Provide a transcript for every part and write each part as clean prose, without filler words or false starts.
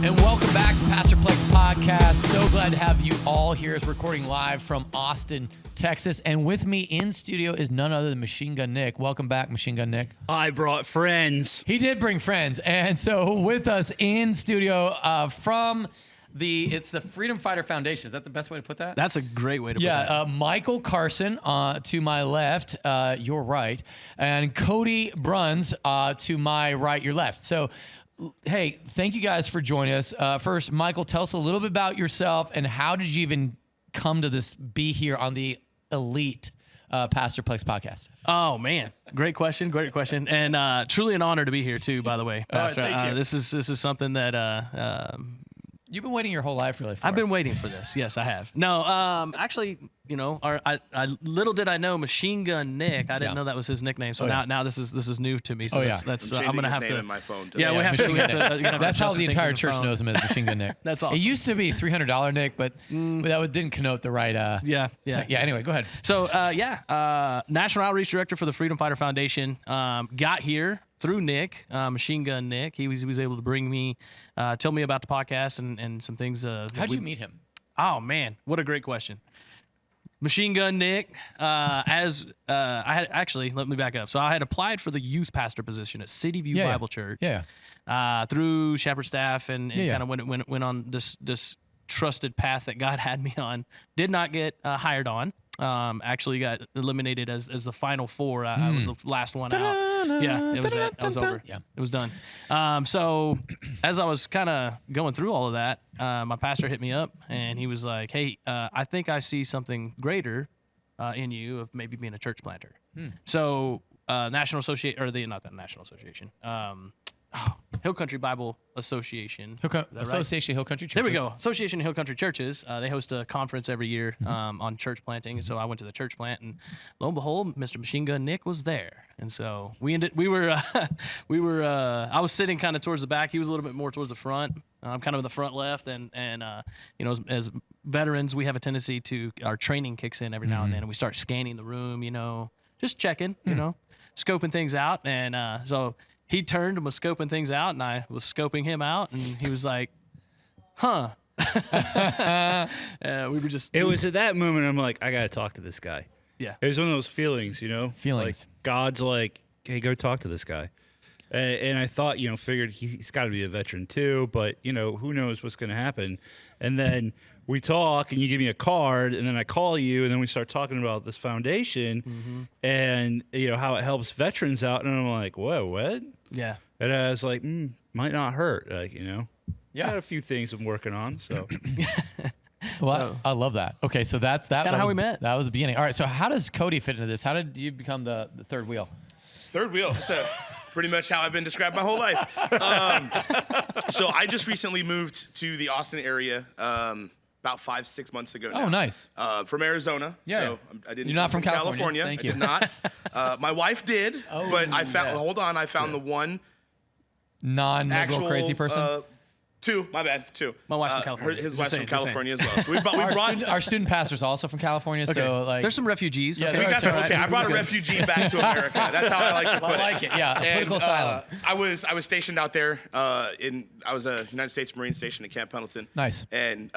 And welcome back to Pastor Plek's podcast. So glad to have you all here. It's recording live from Austin, Texas. And with me in studio is none other than Machine Gun Nick. Welcome back, Machine Gun Nick. I brought friends. He did bring friends. And so with us in studio from it's the Freedom Fighter Foundation. Is that the best way to put that? That's a great way to put that. Yeah, Michael Carson to my left, your right, and Cody Bruns to my right, your left. So, hey, thank you guys for joining us. First, Michael, tell us a little bit about yourself and how did you even come to be here on the Elite Pastor Plek's podcast? Oh man, great question, and truly an honor to be here too. By the way, Pastor, thank you. This is something that You've been waiting your whole life, really. I've been waiting for this. Yes, I have. No, actually, I little did I know Machine Gun Nick. I didn't know that was his nickname. So now this is new to me. So that's I'm gonna have his to. name in my phone Yeah, we have to. That's how the entire church knows him as Machine Gun Nick. That's awesome. It used to be $300 Nick, but that didn't connote the right. Yeah. Anyway, go ahead. So National Outreach Director for the Freedom Fighter Foundation. Got here through Nick, Machine Gun Nick. He was able to bring me, tell me about the podcast and some things. How'd you meet him? Oh man, what a great question. Machine Gun Nick, I had actually, let me back up. So I had applied for the youth pastor position at City View Bible Church. Through Shepherd staff and kind of went on this trusted path that God had me on. Did not get hired on. Actually got eliminated as the final four. I was the last one out. Yeah, it was over. Yeah, it was done. So as I was kind of going through all of that, my pastor hit me up and he was like, "Hey, I think I see something greater in you of maybe being a church planter." So National Association, or not the National Association. Hill Country Bible Association. Association Hill Country Churches. There we go. Association of Hill Country Churches. They host a conference every year on church planting. And so I went to the church plant, and lo and behold, Mr. Machine Gun Nick was there. And so I was sitting kind of towards the back. He was a little bit more towards the front. I'm kind of in the front left. And as veterans, we have a tendency our training kicks in every now and then, and we start scanning the room, just checking, scoping things out. And so he turned and was scoping things out, and I was scoping him out, and he was like, huh. We were just... It was at that moment I'm like, I got to talk to this guy. Yeah. It was one of those feelings, Feelings. Like God's like, hey, go talk to this guy. And I thought, figured he's got to be a veteran too, but, who knows what's going to happen. And then we talk, and you give me a card, and then I call you, and then we start talking about this foundation and, how it helps veterans out. And I'm like, whoa, what? Yeah. And I was like, might not hurt, I got a few things I'm working on, so. Well, I love that. Okay, so that's kind of how we met. That was the beginning. All right, so how does Cody fit into this? How did you become the third wheel? Third wheel. That's pretty much how I've been described my whole life. So I just recently moved to the Austin area about 5-6 months ago now. Oh, nice. From Arizona. Yeah. So I didn't. You're not from California. Thank you. I did not. My wife did, but I found. Hold on, I found the one non-liberal crazy person. Two. My bad. Two. My wife's from California. His wife's from California as well. So we brought our student pastor's also from California. Okay. So there's some refugees. Yeah, okay. We got some, okay, I brought a refugee back to America. That's how I like to put it. I like it. Yeah, a political asylum. I was stationed out there. I was a United States Marine stationed at Camp Pendleton. Nice. And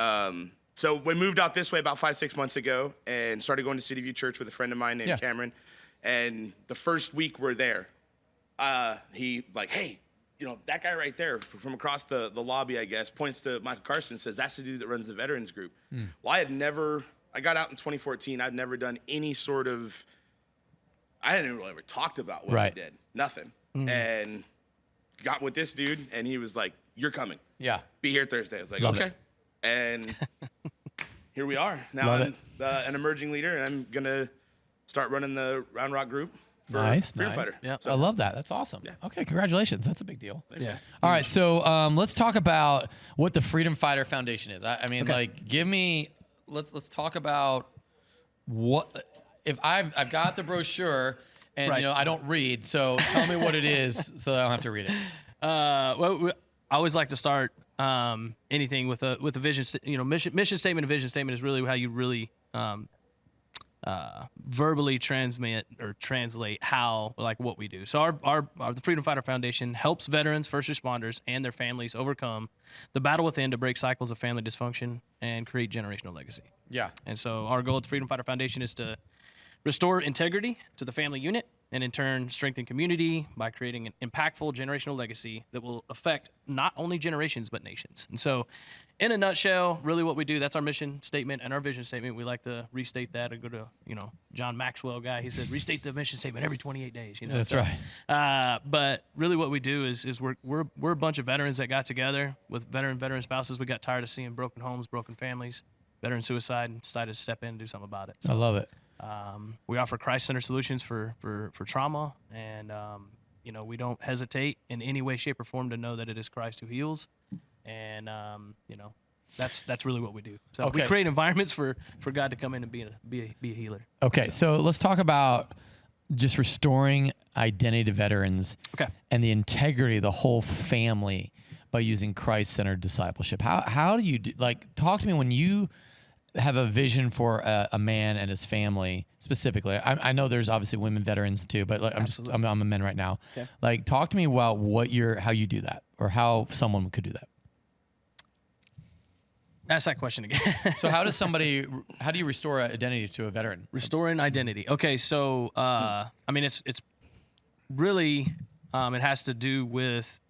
so we moved out this way about 5-6 months ago, and started going to City View Church with a friend of mine named Cameron. And the first week we're there, he like, hey, that guy right there from across the lobby, I guess, points to Michael Carson and says, that's the dude that runs the veterans group. Well, I got out in 2014. I'd never done any sort of, I hadn't really ever talked about what I did. Nothing. And got with this dude, and he was like, you're coming. Yeah. Be here Thursday. I was like, Love okay. it. And here we are. Now I'm an emerging leader, and I'm going to start running the Round Rock group. Nice. Freedom Fighter. Yeah. I love that. That's awesome. Yeah. Okay, congratulations. That's a big deal. Thanks. Yeah. All right, so let's talk about what the Freedom Fighter Foundation is. I mean, let's talk about what if I've got the brochure and I don't read, so tell me what it is so that I don't have to read it. Well, I always like to start anything with a vision. Mission statement and vision statement is really how you really verbally transmit or translate how, like, what we do. So the Freedom Fighter Foundation helps veterans, first responders, and their families overcome the battle within to break cycles of family dysfunction and create generational legacy. Yeah. And so our goal at the Freedom Fighter Foundation is to restore integrity to the family unit, and in turn strengthen community by creating an impactful generational legacy that will affect not only generations but nations. And so, in a nutshell, really what we do, that's our mission statement and our vision statement. We like to restate that. I go to, John Maxwell guy. He said, restate the mission statement every 28 days. That's right. But really what we do is we're a bunch of veterans that got together with veteran spouses. We got tired of seeing broken homes, broken families, veteran suicide, and decided to step in and do something about it. So, I love it. We offer Christ-centered solutions for trauma, and we don't hesitate in any way, shape, or form to know that it is Christ who heals, and that's really what we do. So we create environments for God to come in and be a healer. Okay, so let's talk about just restoring identity to veterans, and the integrity of the whole family by using Christ-centered discipleship. How do you do? Like, talk to me when you have a vision for a man and his family specifically. I know there's obviously women veterans too, but like, I'm a man right now. Okay. Like, talk to me about how you do that, or how someone could do that. Ask that question again. So how do you restore identity to a veteran? Restoring identity. Okay. So, it's really, it has to do with,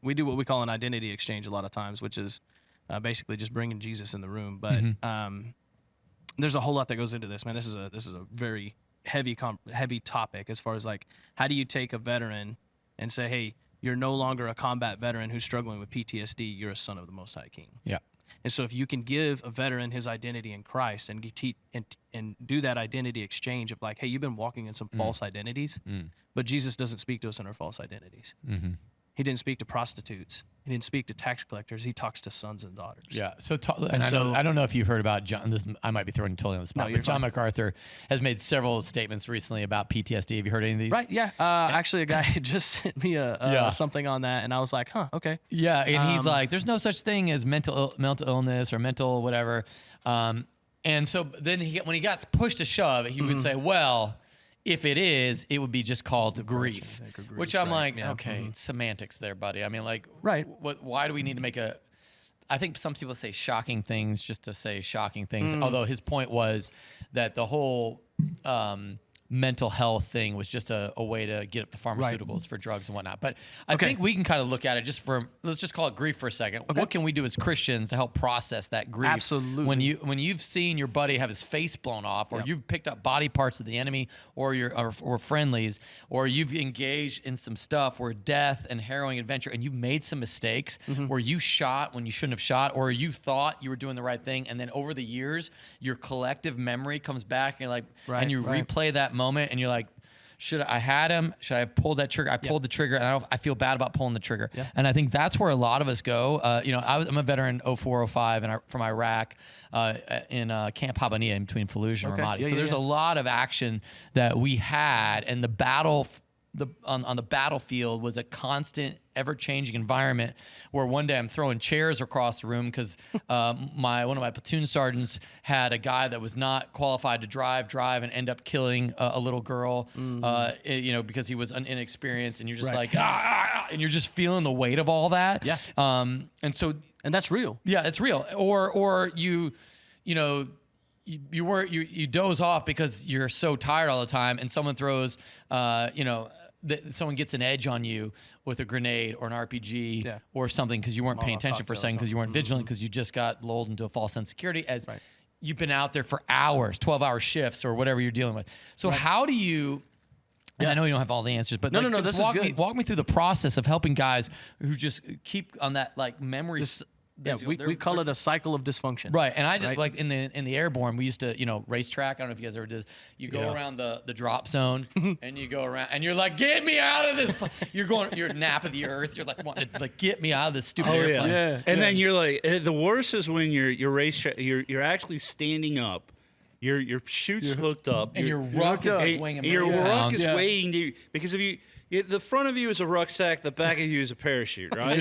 we do what we call an identity exchange a lot of times, which is, basically just bringing Jesus in the room. But there's a whole lot that goes into this, man. This is a very heavy topic as far as, like, how do you take a veteran and say, hey, you're no longer a combat veteran who's struggling with PTSD. You're a son of the Most High King. Yeah. And so if you can give a veteran his identity in Christ and do that identity exchange of, like, hey, you've been walking in some false identities, but Jesus doesn't speak to us in our false identities. Mm-hmm. He didn't speak to prostitutes. He didn't speak to tax collectors. He talks to sons and daughters. Yeah. So I don't know if you've heard about John. I might be throwing you totally on the spot. But John MacArthur has made several statements recently about PTSD. Have you heard any of these? Right. Yeah. Actually, a guy just sent me something on that, and I was like, huh, okay. Yeah. And he's like, there's no such thing as mental illness or mental whatever. And so then when he got pushed to shove, he would say, well, if it is, it would be just called grief, which I'm semantics there, buddy. I mean, like, why do we need to make I think some people say shocking things just to say shocking things, although his point was that the whole mental health thing was just a way to get up the pharmaceuticals for drugs and whatnot. But I think we can kind of look at it let's just call it grief for a second. Okay. What can we do as Christians to help process that grief? Absolutely. When you've seen your buddy have his face blown off, or you've picked up body parts of the enemy or friendlies, or you've engaged in some stuff where death and harrowing adventure, and you've made some mistakes where you shot when you shouldn't have shot, or you thought you were doing the right thing, and then over the years your collective memory comes back and you're like, and you replay that moment and you're like, should I have pulled that trigger? I pulled the trigger, and I feel bad about pulling the trigger. Yeah. And I think that's where a lot of us go. I'm a veteran 04-05 from Iraq in Camp Habbaniyah in between Fallujah and Ramadi. So there's a lot of action that we had, and the battle on the battlefield was a constant, ever-changing environment where one day I'm throwing chairs across the room because one of my platoon sergeants had a guy that was not qualified to drive and end up killing a little girl, because he was inexperienced, and you're just and you're just feeling the weight of all that. Yeah. And that's real. Yeah, it's real. Or you doze off because you're so tired all the time, and someone throws, someone gets an edge on you with a grenade or an RPG or something because you weren't paying attention for a second, because you weren't vigilant, because you just got lulled into a false sense of security as you've been out there for hours, 12-hour shifts or whatever you're dealing with. So how do you... And I know you don't have all the answers, but walk me through the process of helping guys who just keep on that memory... we call it a cycle of dysfunction. Right, and I just like in the airborne, we used to racetrack. I don't know if you guys ever did. You go around the drop zone, and you go around, and you're like, get me out of this. You're nap of the earth. You're like, wanting to get me out of this stupid airplane. Yeah. And then you're like, the worst is when you're actually standing up. Your chute's hooked up, and your ruck is weighing a million pounds. Waiting to, because if the front of you is a rucksack, the back of you is a parachute, right?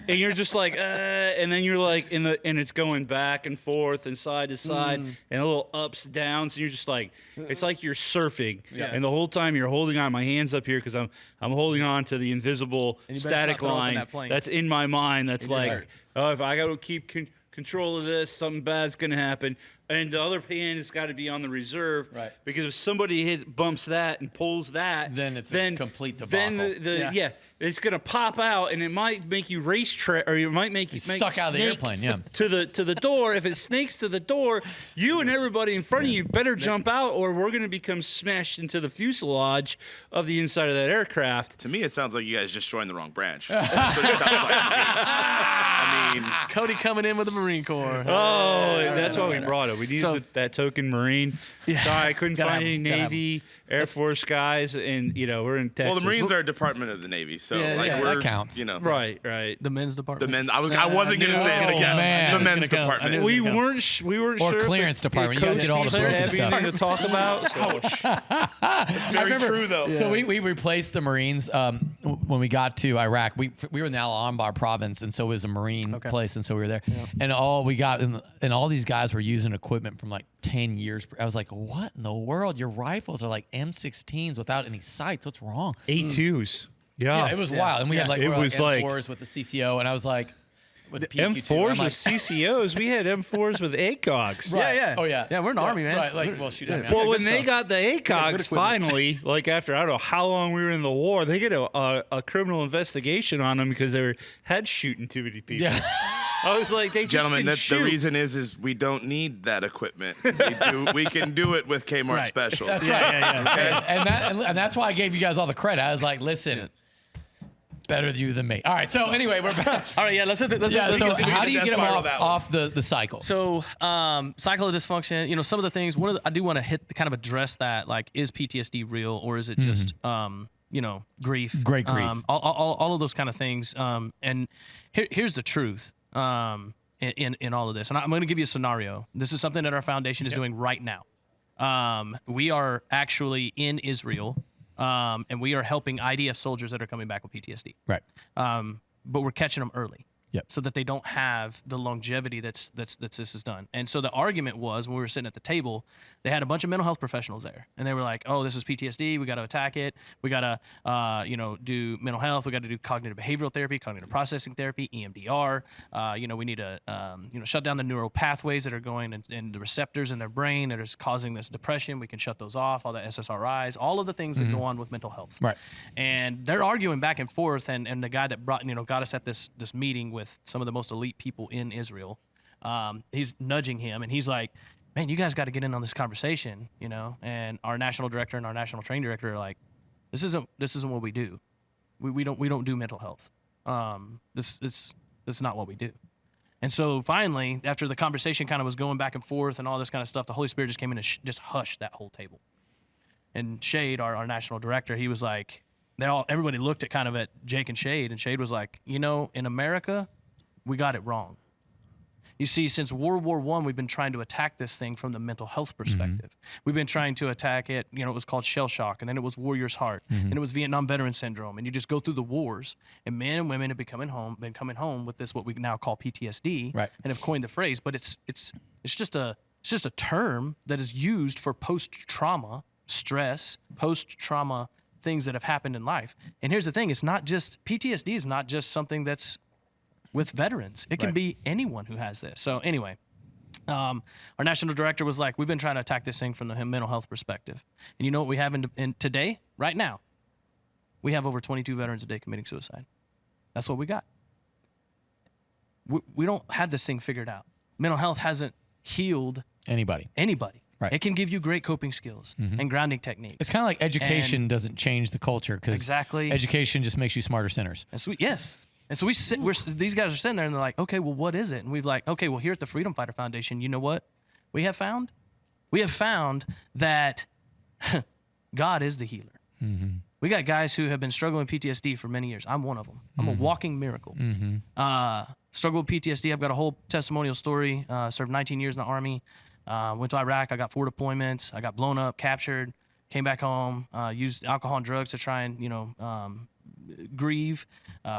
You're just like, and then you're like and it's going back and forth and side to side and a little ups, downs, and you're just like, it's like you're surfing, and the whole time you're holding on. My hands up here because I'm holding on to the invisible static line that's in my mind. That's like, oh, if I got to keep control of this, something bad's gonna happen. And the other hand has got to be on the reserve, right? Because if somebody bumps that and pulls that, then it's a complete debacle. Then it's gonna pop out, and it might make you or it might make you suck out of the airplane, to the door. If it snakes to the door, you and everybody in front of you better jump out, or we're gonna become smashed into the fuselage of the inside of that aircraft. To me, it sounds like you guys just joined the wrong branch. That's what it sounds like to me. I mean, Cody coming in with the Marine Corps. Oh, that's why we brought it. We needed that token Marine. Yeah. Sorry, I couldn't find any Navy, Air Force guys, and we're in Texas. well, the Marines are a department of the Navy, so that counts. Right. The men's department. The men. I wasn't gonna say it again. Man. The men's department. We weren't sure. Or clearance department. You guys get all the broken stuff. Anything to talk about. So. It's very true, though. So we replaced the Marines when we got to Iraq. We were in the Al Anbar province, and so it was a Marine place, and so we were there. Yeah. And all we got, and all these guys were using equipment from like 10 years. I was like, what in the world? Your rifles are like M16s without any sights. What's wrong? A2s. Yeah, it was wild. And we had like, it was like M4s with the CCO, and I was like, with the M4s with CCOs. We had M4s with ACOGs. Right. Yeah. Oh, yeah. Yeah, we're an army, man. Right. Like, well, shoot. I mean, Well, when they got the ACOGs finally, like after I don't know how long we were in the war, they get a criminal investigation on them because they were head shooting too many people. Yeah. I was like, they just Gentlemen, can shoot. the reason is we don't need that equipment. We can do it with Kmart Special. That's right. And that's why I gave you guys all the credit. I was like, listen, better you than me. All right. So anyway, we're back. All right. Yeah. Let's so how do you get them off the cycle? So cycle of dysfunction. Some of the things. I do want to kind of address that. Like, is PTSD real, or is it just grief? Great grief. All of those kind of things. And here's the truth. In all of this, and I'm going to give you a scenario. This is something that our foundation is doing right now. We are actually in Israel, and we are helping IDF soldiers that are coming back with PTSD. Right. But we're catching them early. Yep. So that they don't have the longevity that this is done. And so the argument was, when we were sitting at the table, they had a bunch of mental health professionals there, and they were like, "Oh, this is PTSD. We got to attack it. We got to, do mental health. We got to do cognitive behavioral therapy, cognitive processing therapy, EMDR. We need to, shut down the neural pathways that are going and the receptors in their brain that is causing this depression. We can shut those off. All the SSRIs, all of the things that go on with mental health. Right. And they're arguing back and forth. And the guy that got us at this meeting with some of the most elite people in Israel, he's nudging him, and he's like, "Man, you guys got to get in on this conversation," And our national director and our national training director are like, "This isn't what we do. We don't do mental health. This is not what we do." And so finally, after the conversation kind of was going back and forth and all this kind of stuff, the Holy Spirit just came in and just hushed that whole table. And Shade, our national director, he was like, everybody looked at Jake and Shade was like, in America, we got it wrong. You see, since World War I, we've been trying to attack this thing from the mental health perspective. We've been trying to attack it, it was called shell shock, and then it was warrior's heart, and it was Vietnam veteran syndrome, and you just go through the wars, and men and women have been coming home with this, what we now call PTSD, right, and have coined the phrase, but it's just a term that is used for post-trauma stress, post-trauma things that have happened in life. And here's the thing, PTSD is not just something that's with veterans. It can be anyone who has this. So anyway, our national director was like, we've been trying to attack this thing from the mental health perspective. And you know what we have in today, right now? We have over 22 veterans a day committing suicide. That's what we got. We don't have this thing figured out. Mental health hasn't healed anybody. Right. It can give you great coping skills and grounding techniques. It's kind of like education doesn't change the culture, because education just makes you smarter sinners. And so And so these guys are sitting there and they're like, okay, well, what is it? And we've like, okay, well, here at the Freedom Fighter Foundation, you know what we have found? We have found that God is the healer. We got guys who have been struggling with PTSD for many years. I'm one of them. I'm a walking miracle. Struggle with PTSD. I've got a whole testimonial story. Served 19 years in the Army. Went to Iraq. I got 4 deployments. I got blown up, captured, came back home, used alcohol and drugs to try and, grieve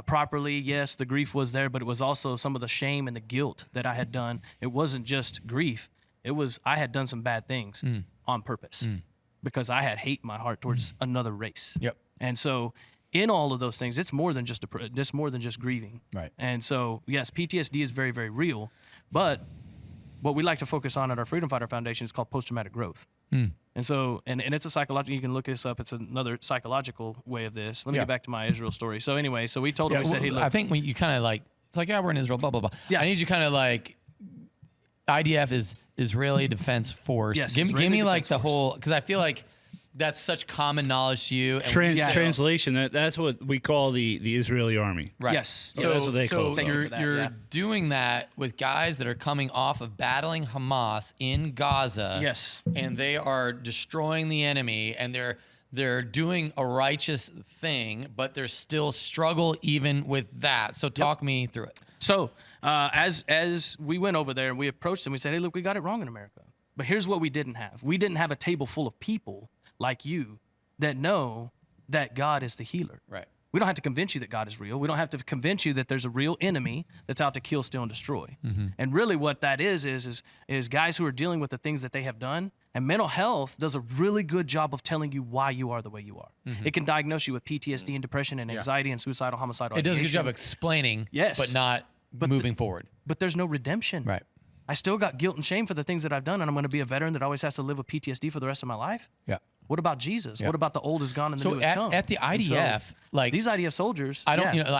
properly. Yes, the grief was there, but it was also some of the shame and the guilt that I had done. It wasn't just grief. It was, I had done some bad things on purpose because I had hate in my heart towards another race. Yep. And so in all of those things, it's more than just grieving. Right. And so, yes, PTSD is very, very real, but what we like to focus on at our Freedom Fighter Foundation is called post-traumatic growth. And so, and it's a psychological, you can look this up. It's another psychological way of this. Let me get back to my Israel story. So anyway, so we told him, we said, hey, look. I think when you kind of like, it's like, yeah, we're in Israel, blah, blah, blah. Yeah. I need you kind of like, IDF is Israeli Defense Force. Yes, give me like Defense the Force. whole, because I feel like that's such common knowledge to you. And Translation, that's what we call the Israeli army. Right. Yes. So, That's what they call it. you're doing that with guys that are coming off of battling Hamas in Gaza. Yes. And they are destroying the enemy, and they're doing a righteous thing, but there's still struggle even with that. So talk me through it. So as we went over there and we approached them, we said, hey, look, we got it wrong in America. But here's what we didn't have. We didn't have a table full of people like you that know that God is the healer. Right. We don't have to convince you that God is real. We don't have to convince you that there's a real enemy that's out to kill, steal, and destroy. And really what that is guys who are dealing with the things that they have done. And mental health does a really good job of telling you why you are the way you are. It can diagnose you with PTSD and depression and anxiety and suicidal, homicidal. It does a good ideation. job explaining, Yes. but not moving forward. But there's no redemption. Right. I still got guilt and shame for the things that I've done, and I'm going to be a veteran that always has to live with PTSD for the rest of my life? Yeah. What about Jesus? What about the old is gone and the new is come? At the And IDF, so, like these IDF soldiers, I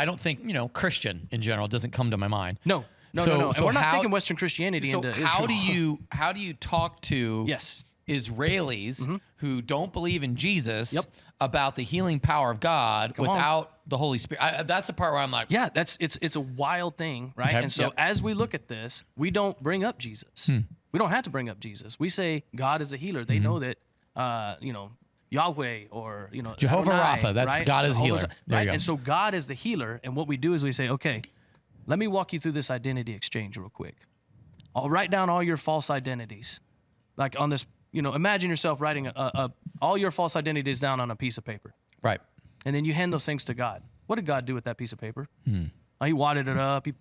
don't think Christian in general doesn't come to my mind. No. And we're not taking Western Christianity into Israel. How do you talk to Yes. Israelis who don't believe in Jesus about the healing power of God without the Holy Spirit? That's the part where I'm like, Yeah, it's a wild thing, right? Okay. And so as we look at this, we don't bring up Jesus. We don't have to bring up Jesus. We say God is a healer. They know that Yahweh or Jehovah Adonai, Rapha, that's right? God is Jehovah's- healer. There you Right? go. And so God is the healer, and what we do is we say, okay, let me walk you through this identity exchange real quick. I'll write down all your false identities. Like on this, imagine yourself writing all your false identities down on a piece of paper. right. And then you hand those things to God. What did God do with that piece of paper? He wadded it up, he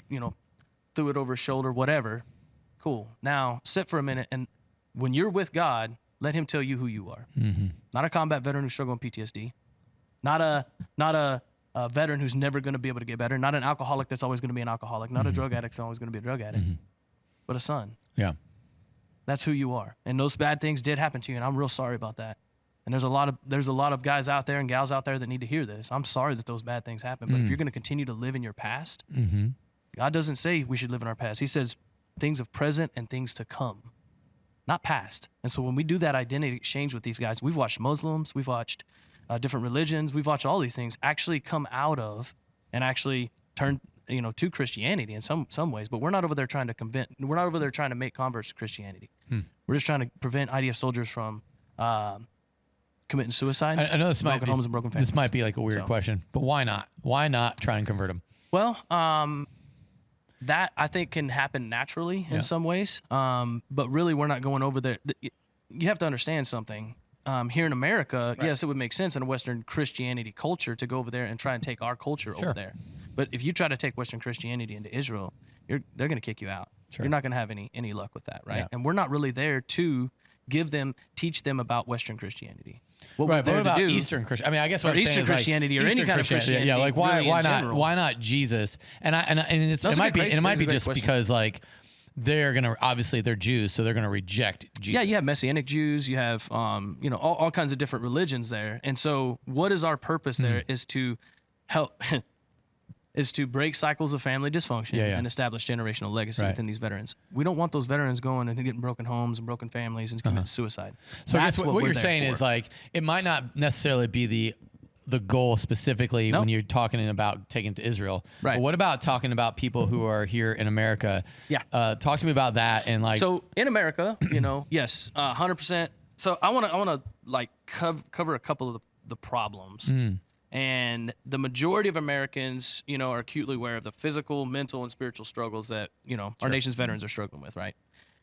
threw it over his shoulder, whatever. Cool. Now sit for a minute, and when you're with God, let him tell you who you are. Not a combat veteran who's struggling with PTSD. Not a veteran who's never going to be able to get better. Not an alcoholic that's always going to be an alcoholic. Not a drug addict that's always going to be a drug addict. But a son. Yeah. That's who you are. And those bad things did happen to you, and I'm real sorry about that. And there's a lot of guys out there and gals out there that need to hear this. I'm sorry that those bad things happened, but if you're going to continue to live in your past, God doesn't say we should live in our past. He says things of present and things to come, not past. And so when we do that identity exchange with these guys, we've watched Muslims, we've watched different religions, we've watched all these things actually come out of and actually turn to Christianity in some ways, but we're not over there trying to make converts to Christianity. We're just trying to prevent IDF soldiers from committing suicide. I know this might be, homes and broken families. this might be like a weird question, but why not? Why not try and convert them? Well, that I think can happen naturally in some ways, but really we're not going over there. You have to understand something. Here in America, yes, it would make sense in a Western Christianity culture to go over there and try and take our culture over there. But if you try to take Western Christianity into Israel, they're going to kick you out. You're not going to have any luck with that, right? Yeah. And we're not really there to teach them about Western Christianity. What Right, we're but there what about to do, Eastern Christian? I mean, I guess what or I'm saying Eastern is like Christianity or any Eastern kind of Christianity, Yeah, like why really in general. why not Jesus? And it That's a might great- be that's a great just question. because like they're Jews, so they're gonna reject Jesus. Yeah, you have Messianic Jews, you have all kinds of different religions there. And so what is our purpose there is to help is to break cycles of family dysfunction and establish generational legacy within these veterans. We don't want those veterans going and getting broken homes and broken families and committing suicide. So I guess That's what we're you're there saying for. is like it might not necessarily be the goal specifically when you're talking about taking to Israel. Right. But what about talking about people who are here in America? Yeah. Talk to me about that and like. So in America, yes, 100%. So I want to like cover a couple of the problems. And the majority of Americans, are acutely aware of the physical, mental, and spiritual struggles that, our nation's veterans are struggling with, right?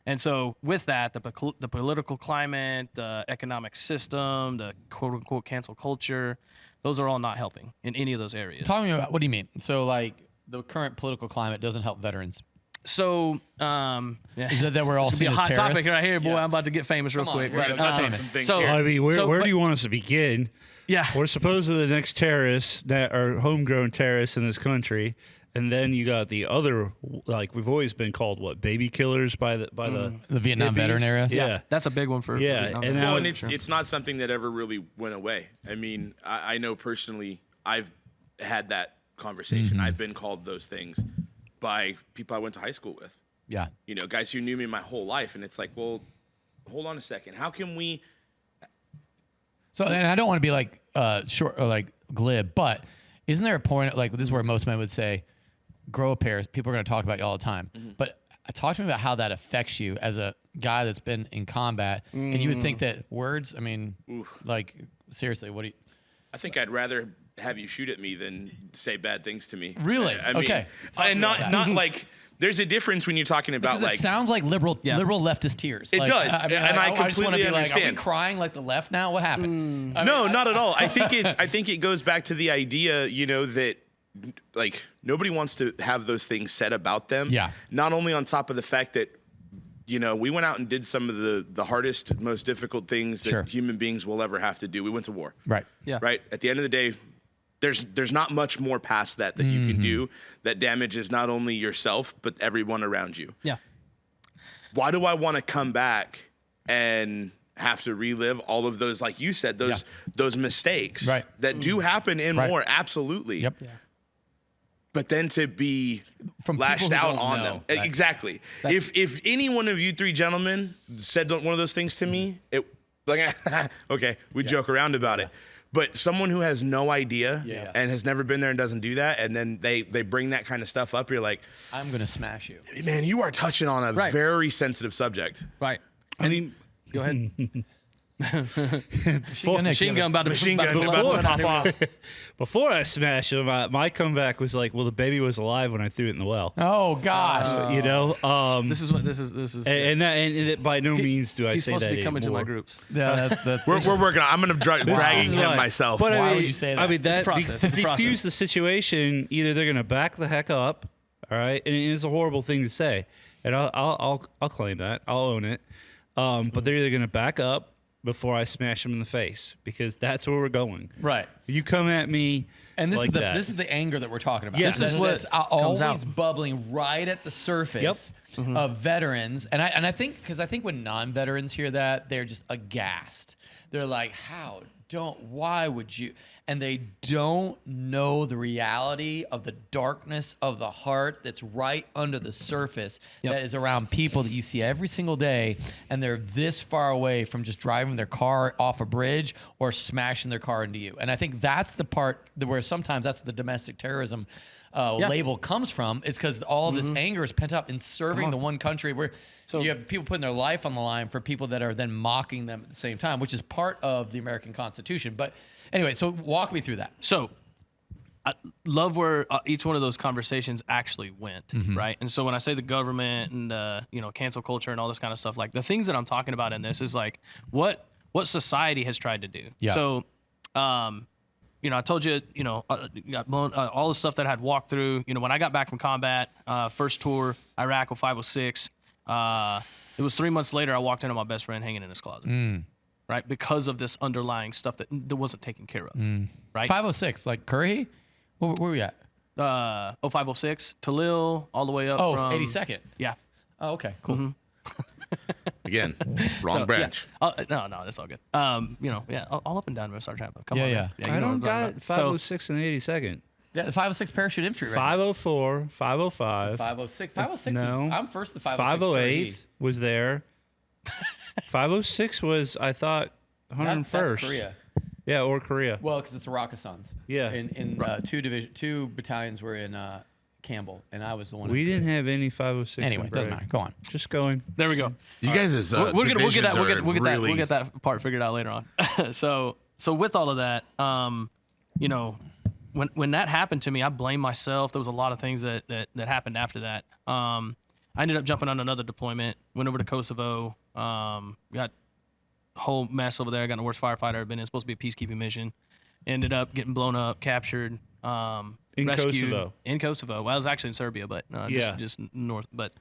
And so with that, the political climate, the economic system, the quote unquote cancel culture, those are all not helping in any of those areas. Talk to me about, what do you mean? So like the current political climate doesn't help veterans. So, is that we're all this would be seen a as hot terrorists? topic right here, boy. Yeah. I'm about to get famous real quick. We're But, gonna touch on some things so, here. I mean, where do you want us to begin? Yeah. We're supposedly the next terrorists that are homegrown terrorists in this country, and then you got the other, like we've always been called, what, baby killers by the Vietnam hippies? veteran era. Yeah, That's a big one for Yeah, and now Well, and it's not something that ever really went away. I mean, I know personally, I've had that conversation. I've been called those things by people I went to high school with. Yeah. You know, guys who knew me my whole life, and it's like, well, hold on a second. How can we? So, and I don't want to be like short or like glib, but isn't there a point, like this is where most men would say, grow a pair. People are going to talk about you all the time. But talk to me about how that affects you as a guy that's been in combat. And you would think that words, I mean, like seriously, what do you? I think I'd rather have you shoot at me than say bad things to me. Really? I mean, Okay. Talk to and me about not that. like. There's a difference when you're talking about Because like. it sounds like liberal leftist tears. It Like, does, I mean, and I just want to completely be like, are we understand. crying like the left now? What happened? No, not at all. I think it goes back to the idea, you know, that like nobody wants to have those things said about them. Yeah. Not only on top of the fact that, you know, we went out and did some of the hardest, most difficult things that Sure. human beings will ever have to do. We went to war. Right. Yeah. Right. At the end of the day, there's not much more past that you can do that damages not only yourself but everyone around you. Yeah. Why do I want to come back and have to relive all of those, like you said, those mistakes Right. that do happen in Right. war? Absolutely. Yep. But then to be From lashed people who out don't on know. them. Right. Exactly. If any one of you three gentlemen said one of those things to me, it like okay, we joke around about it. But someone who has no idea and has never been there and doesn't do that, and then they bring that kind of stuff up, you're like, I'm going to smash you. man, you are touching on a Right. very sensitive subject. Right. I mean, Go ahead. Machine Machine gun about to Machine gun blow about up. to pop off. before I smashed him, my comeback was like, well, the baby was alive when I threw it in the well. Oh, gosh. You know, This is what this is. and it, by no means do I He's say supposed that to be coming to my anymore. groups. Yeah, that's We're working on. I'm gonna dragging is him like- myself. But Why I mean, would you say that? I mean, It's a that process. It's a defuse process. the situation. Either they're gonna back the heck up, all right, and it is a horrible thing to say, and I'll claim that, I'll own it. But they're either gonna back up before I smash them in the face, because that's where we're going. right. You come at me, And this like is that. this is the anger that we're talking about. Yeah. This is This what's is what always comes bubbling right at the surface of veterans. And I think because I think when non-veterans hear that, they're just aghast. They're like, why would you? And they don't know the reality of the darkness of the heart that's right under the surface that is around people that you see every single day, and they're this far away from just driving their car off a bridge or smashing their car into you. And I think that's the part where sometimes that's what the domestic terrorism label comes from, is because all of this anger is pent up in serving the one country where you have people putting their life on the line for people that are then mocking them at the same time, which is part of the American Constitution. But anyway, so walk me through that. So I love where each one of those conversations actually went, right? And so when I say the government and cancel culture and all this kind of stuff, like the things that I'm talking about in this is like what society has tried to do. Yeah. So I told you, all the stuff that I had walked through, when I got back from combat, first tour, Iraq with 506, it was 3 months later, I walked into my best friend hanging in his closet, right? Because of this underlying stuff that wasn't taken care of, right? 506, like Curry? Where were we at? 0506, Talil, all the way up Oh, from 82nd. Yeah. Oh, okay, cool. Again, wrong So, branch. Yeah. No, that's all good. All up and down West Sergeant. Come Yeah, on. yeah. Man. you I know don't what I'm talking got about. 506 and 82nd. Yeah, the 506 parachute infantry. Right? 504, 505, 506. 506. No. I'm first. The 506. 508 was there. 506 was, I thought, 101st. That's Korea. Yeah, or Korea. Well, because it's the Rakasans. Yeah. In two battalions were in Campbell, and I was the one. We didn't have any 506. Anyway, in doesn't Bragg. matter. Go on. Just going. There we go. You guys is We'll get that. really... We'll get that part figured out later on. So with all of that, when that happened to me, I blamed myself. There was a lot of things that happened after that. I ended up jumping on another deployment, went over to Kosovo, got a whole mess over there. I got the worst firefighter I've been in. It's supposed to be a peacekeeping mission. Ended up getting blown up, captured, In rescued. Kosovo. In Kosovo. Well, I was actually in Serbia, but Yeah. just north. But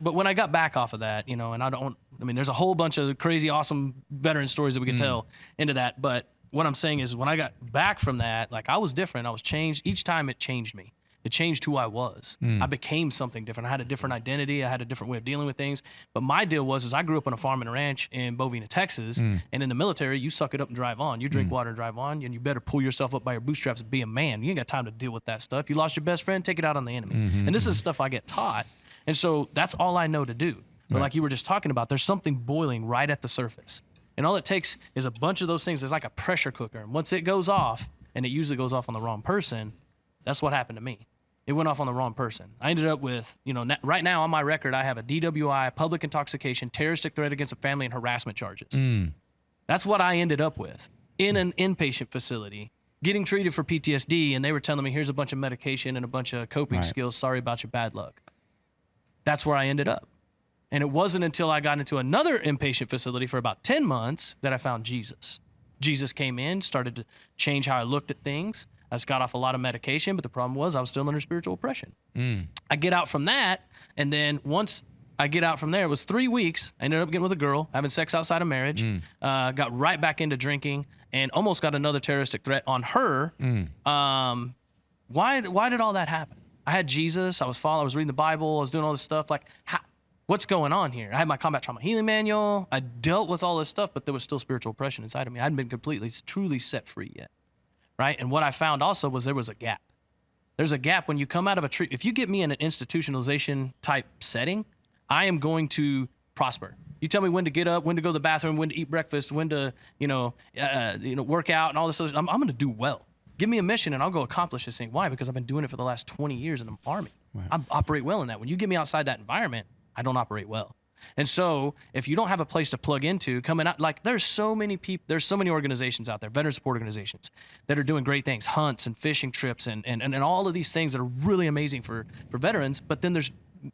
when I got back off of that, and there's a whole bunch of crazy, awesome veteran stories that we could tell into that. But what I'm saying is when I got back from that, like I was different. I was changed. Each time it changed me. It changed who I was. I became something different. I had a different identity. I had a different way of dealing with things. But my deal was I grew up on a farm and a ranch in Bovina, Texas. And in the military, you suck it up and drive on. You drink water and drive on. And you better pull yourself up by your bootstraps and be a man. You ain't got time to deal with that stuff. You lost your best friend, take it out on the enemy. And this is stuff I get taught. And so that's all I know to do. But like you were just talking about, there's something boiling right at the surface. And all it takes is a bunch of those things. It's like a pressure cooker. And once it goes off, and it usually goes off on the wrong person, that's what happened to me. It went off on the wrong person. I ended up with, right now on my record, I have a DWI, public intoxication, terroristic threat against a family, and harassment charges. That's what I ended up with in an inpatient facility, getting treated for PTSD, and they were telling me, here's a bunch of medication and a bunch of coping skills. Sorry about your bad luck. That's where I ended up. And it wasn't until I got into another inpatient facility for about 10 months that I found Jesus. Jesus came in, started to change how I looked at things. I just got off a lot of medication, but the problem was I was still under spiritual oppression. I get out from that, and then once I get out from there, it was 3 weeks. I ended up getting with a girl, having sex outside of marriage, got right back into drinking, and almost got another terroristic threat on her. Why did all that happen? I had Jesus. I was reading the Bible. I was doing all this stuff. Like, what's going on here? I had my combat trauma healing manual. I dealt with all this stuff, but there was still spiritual oppression inside of me. I hadn't been completely, truly set free yet. Right? And what I found also was there was a gap. There's a gap when you come out of a treatment. If you get me in an institutionalization type setting, I am going to prosper. You tell me when to get up, when to go to the bathroom, when to eat breakfast, when to, work out and all this other stuff. I'm going to do well. Give me a mission and I'll go accomplish this thing. Why? Because I've been doing it for the last 20 years in the Army. Right. I operate well in that. When you get me outside that environment, I don't operate well. And so if you don't have a place to plug into coming out, like there's so many people, there's so many organizations out there, veteran support organizations that are doing great things, hunts and fishing trips and all of these things that are really amazing for veterans. But then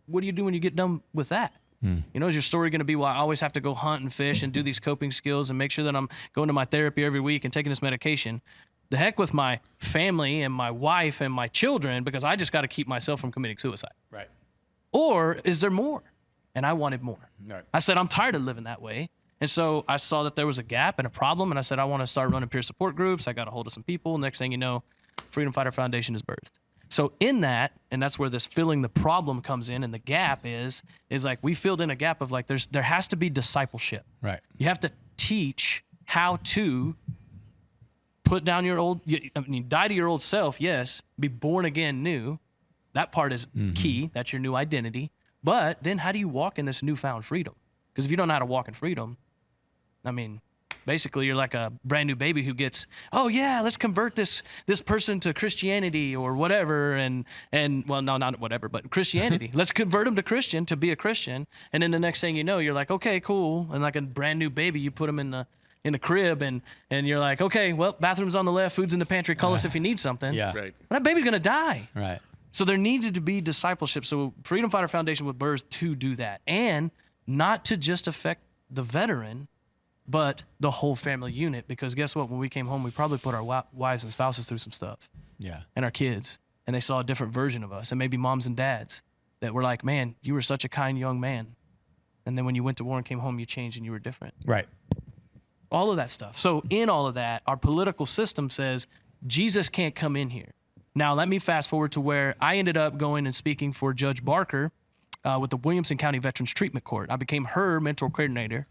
what do you do when you get done with that? Is your story going to be, well, I always have to go hunt and fish and do these coping skills and make sure that I'm going to my therapy every week and taking this medication? The heck with my family and my wife and my children, because I just got to keep myself from committing suicide. Right. Or is there more? And I wanted more. Right. I said, I'm tired of living that way. And so I saw that there was a gap and a problem. And I said, I want to start running peer support groups. I got a hold of some people. Next thing you know, Freedom Fighter Foundation is birthed. So in that, and that's where this filling the problem comes in, and the gap is like we filled in a gap of like there has to be discipleship. Right. You have to teach how to put down your old, die to your old self, yes, be born again new. That part is key. That's your new identity. But then how do you walk in this newfound freedom? Because if you don't know how to walk in freedom, basically you're like a brand new baby who gets, oh yeah, let's convert this person to Christianity or whatever. And well, no, not whatever, but Christianity. Let's convert them to be a Christian. And then the next thing you know, you're like, okay, cool. And like a brand new baby, you put them in the crib and you're like, okay, well, bathroom's on the left, food's in the pantry, call us if you need something. Yeah. Right. But that baby's going to die. Right. So there needed to be discipleship. So Freedom Fighter Foundation was birthed to do that. And not to just affect the veteran, but the whole family unit. Because guess what? When we came home, we probably put our wives and spouses through some stuff. Yeah. And our kids. And they saw a different version of us. And maybe moms and dads that were like, man, you were such a kind young man. And then when you went to war and came home, you changed and you were different. Right. All of that stuff. So in all of that, our political system says Jesus can't come in here. Now, let me fast forward to where I ended up going and speaking for Judge Barker with the Williamson County Veterans Treatment Court. I became her mentor coordinator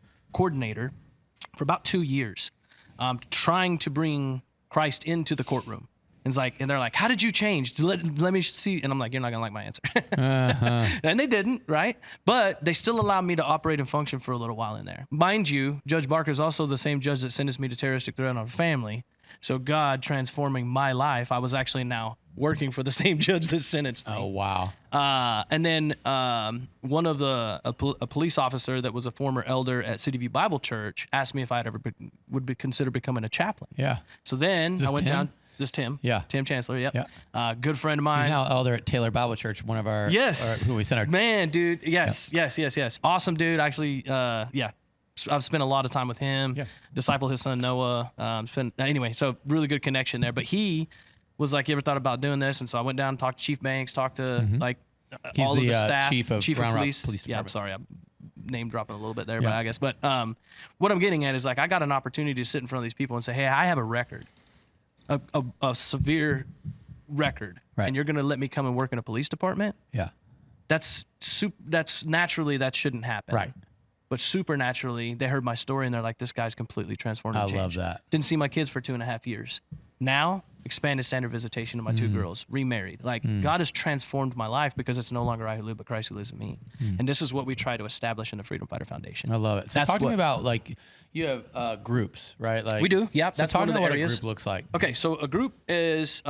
for about 2 years, trying to bring Christ into the courtroom. And they're like, how did you change? Let me see. And I'm like, you're not going to like my answer. And they didn't, right? But they still allowed me to operate and function for a little while in there. Mind you, Judge Barker is also the same judge that sentenced me to terroristic threat on our family. So God transforming my life, I was actually now working for the same judge that sentenced me. Oh, wow. And then one of a police officer that was a former elder at City View Bible Church asked me if I'd ever would consider becoming a chaplain. Yeah. So then I went down. This Tim. Yeah. Tim Chancellor. Yep. Yeah. Good friend of mine. He's now elder at Taylor Bible Church, one of our who we sent our man, dude. Yes. Awesome dude. Actually, I've spent a lot of time with him. Yeah. Discipled his son Noah. Anyway, so really good connection there. But he was like, "You ever thought about doing this?" And so I went down and talked to Chief Banks, talked to like He's all the, of the staff, chief of police. Department. Yeah, I'm sorry, I'm name dropping a little bit there, but I guess. But what I'm getting at is like I got an opportunity to sit in front of these people and say, "Hey, I have a record, a severe record, and you're going to let me come and work in a police department?" Yeah, that's naturally that shouldn't happen, right? But supernaturally, they heard my story and they're like, "This guy's completely transformed." And I love that. Didn't see my kids for 2.5 years. Now, expanded standard visitation to my two girls, remarried. Like God has transformed my life because it's no longer I who live, but Christ who lives in me. And this is what we try to establish in the Freedom Fighter Foundation. I love it. So talk to me about like you have groups, right? Like we do. Yeah, so that's one of the areas. What a group looks like. Okay, so a group is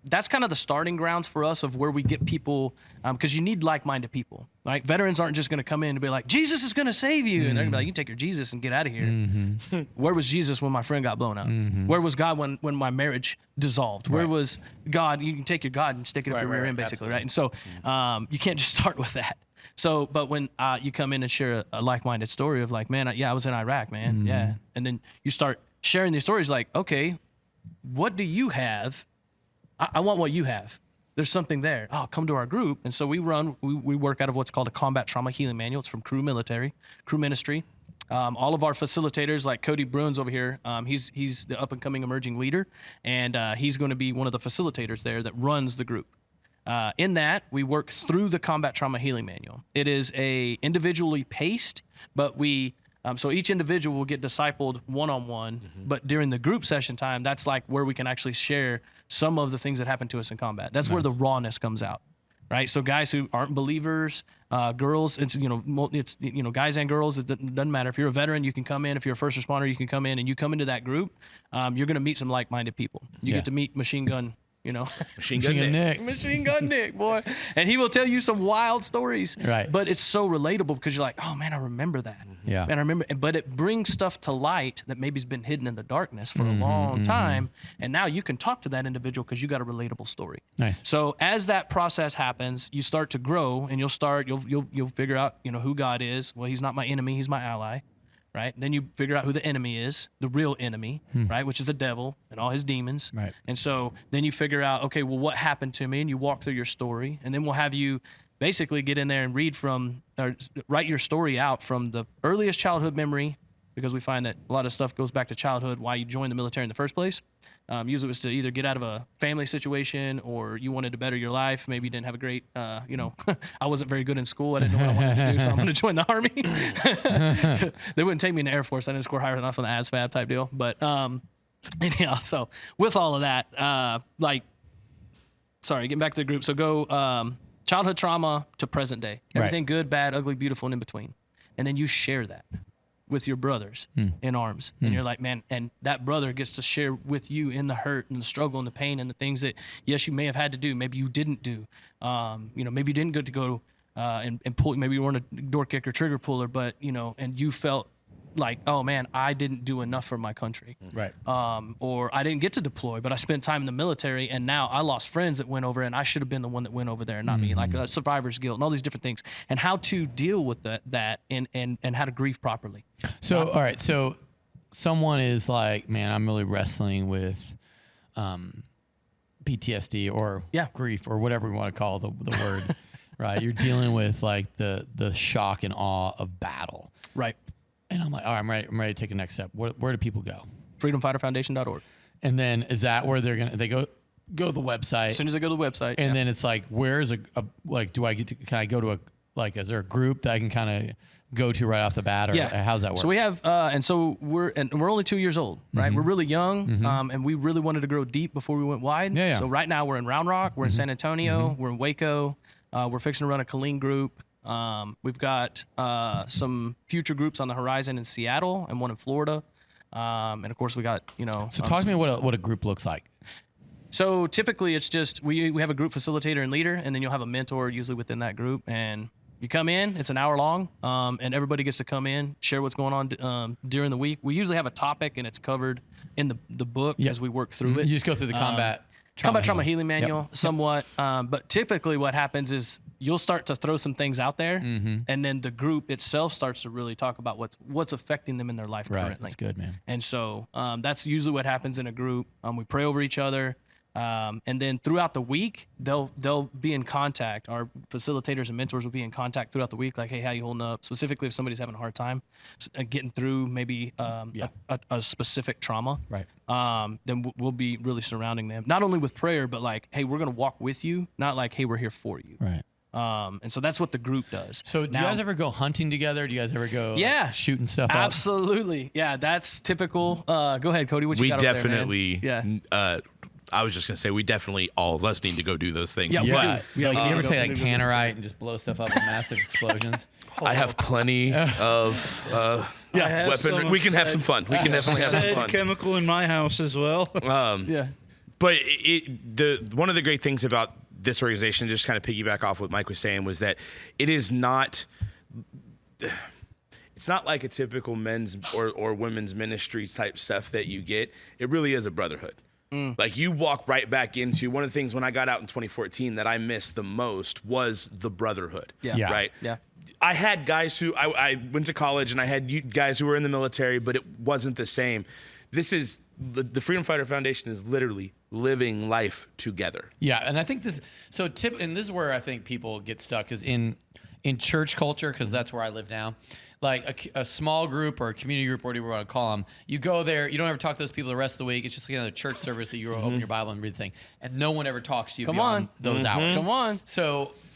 that's kind of the starting grounds for us of where we get people, because you need like-minded people, right? Veterans aren't just going to come in and be like, Jesus is going to save you. And they're going to be like, you take your Jesus and get out of here. Where was Jesus when my friend got blown up? Where was God when my marriage dissolved? Where was God? You can take your God and stick it up your rear end, basically, right? And so you can't just start with that. So, but when you come in and share a like-minded story of like, man, I was in Iraq, man. Yeah. And then you start sharing these stories like, okay, what do you have? I want what you have. There's something there. Oh, come to our group. And so we work out of what's called a combat trauma healing manual. It's from crew ministry. All of our facilitators, like Cody Bruns over here, he's the up and coming emerging leader. And he's going to be one of the facilitators there that runs the group. In that, we work through the combat trauma healing manual. It is a individually paced, but so each individual will get discipled one-on-one, but during the group session time, that's like where we can actually share some of the things that happened to us in combat. That's where the rawness comes out, right? So guys who aren't believers, girls, it's guys and girls. It doesn't matter. If you're a veteran, you can come in. If you're a first responder, you can come in, and you come into that group, you're going to meet some like-minded people. You get to meet Machine Gun Machine Gun Nick, boy. And he will tell you some wild stories. Right. But it's so relatable because you're like, oh man, I remember that. Yeah. And I remember, but it brings stuff to light that maybe's been hidden in the darkness for a long time. And now you can talk to that individual because you got a relatable story. Nice. So as that process happens, you start to grow and you'll figure out, who God is. Well, he's not my enemy, he's my ally. Right? Then you figure out who the enemy is, the real enemy, right? Which is the devil and all his demons. Right. And so then you figure out, okay, well, what happened to me? And you walk through your story. And then we'll have you basically get in there and write your story out from the earliest childhood memory, because we find that a lot of stuff goes back to childhood, why you joined the military in the first place. Usually it was to either get out of a family situation or you wanted to better your life. Maybe you didn't have a great, I wasn't very good in school. I didn't know what I wanted to do, so I'm going to join the Army. They wouldn't take me in the Air Force. I didn't score higher enough on the ASVAB type deal. But anyhow, so with all of that, getting back to the group. So go childhood trauma to present day. Everything good, bad, ugly, beautiful, and in between. And then you share that with your brothers in arms. And you're like, man, and that brother gets to share with you in the hurt and the struggle and the pain and the things that, yes, you may have had to do. Maybe you didn't do. Maybe you didn't get to go and pull. Maybe you weren't a door kicker, trigger puller, but, and you felt like, oh man, I didn't do enough for my country. Right. Or I didn't get to deploy, but I spent time in the military and now I lost friends that went over and I should have been the one that went over there and not me, like survivor's guilt and all these different things, and how to deal with that and how to grieve properly. So, all right. So someone is like, man, I'm really wrestling with PTSD or grief or whatever we want to call the word, right? You're dealing with like the shock and awe of battle. Right. And I'm like, all right, I'm ready to take a next step. Where do people go? freedomfighterfoundation.org. And then is that where they go to the website? As soon as they go to the website. And then it's like, where's can I go to is there a group that I can kind of go to right off the bat, or how's that work? So we have, we're only 2 years old, right? We're really young, and we really wanted to grow deep before we went wide. Yeah. So right now we're in Round Rock, we're in San Antonio, we're in Waco, we're fixing to run a Killeen group. We've got some future groups on the horizon in Seattle and one in Florida. And of course we got, So talk to me what a group looks like. So typically it's just, we have a group facilitator and leader, and then you'll have a mentor usually within that group. And You come in, it's an hour long, and everybody gets to come in, share what's going on during the week. We usually have a topic, and it's covered in the book as we work through it. You just go through the combat trauma healing manual somewhat. But typically what happens is you'll start to throw some things out there, and then the group itself starts to really talk about what's affecting them in their life currently. That's good, man. And so that's usually what happens in a group. We pray over each other. And then throughout the week, they'll be in contact. Our facilitators and mentors will be in contact throughout the week. Like, hey, how you holding up? Specifically, if somebody's having a hard time getting through maybe a specific trauma, right? Then we'll be really surrounding them, not only with prayer, but like, hey, we're gonna walk with you, not like, hey, we're here for you, right? And so that's what the group does. So do you guys ever go hunting together? Do you guys ever go shooting stuff Absolutely. up? Yeah, that's typical. Go ahead, Cody. What you got over there, man? We definitely, I was just going to say, we definitely, all of us need to go do those things. Yeah, do you we ever take like tannerite and just blow stuff up with massive explosions? I have plenty of weapon. We can have some fun. We can definitely have some fun. Chemical in my house as well. But one of the great things about this organization, just kind of piggyback off what Mike was saying, was that it is not. It's not like a typical men's or women's ministry type stuff that you get. It really is a brotherhood. Like, you walk right back into one of the things when I got out in 2014 that I missed the most was the brotherhood. Right? Yeah. I had guys who I went to college, and I had guys who were in the military, but it wasn't the same. This is the Freedom Fighter Foundation is literally living life together. Yeah, and I think this. And this is where I think people get stuck, is in church culture, because that's where I live now. Like a small group or a community group, whatever you want to call them, you go there, you don't ever talk to those people the rest of the week. It's just like another church service that you open your Bible and read the thing, and no one ever talks to you beyond those hours. Come on.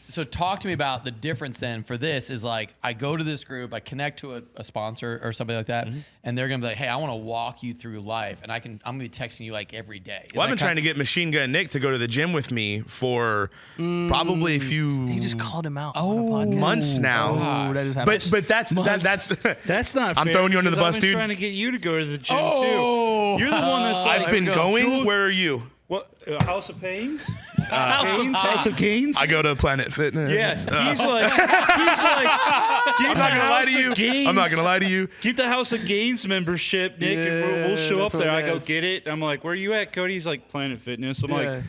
So talk to me about the difference then for this is like, I go to this group, I connect to a sponsor or somebody like that, and they're going to be like, hey, I want to walk you through life. And I'm going to be texting you like every day. Well, I've been trying to get Machine Gun Nick to go to the gym with me for probably a few You just called him out on a podcast. months now. Oh, that is but that's not I'm fair, throwing you under the bus, I've been dude. trying to get you to go to the gym, too. You're the one that's like, I've been going. Where are you? What? House of Pains? House of Canes? I go to Planet Fitness. Yes. He's like, I'm not gonna lie to you. I'm not gonna lie to you. Get the House of Gains membership, Nick, and we'll show up there. I go get it. I'm like, where are you at, Cody? He's like, Planet Fitness. I'm like,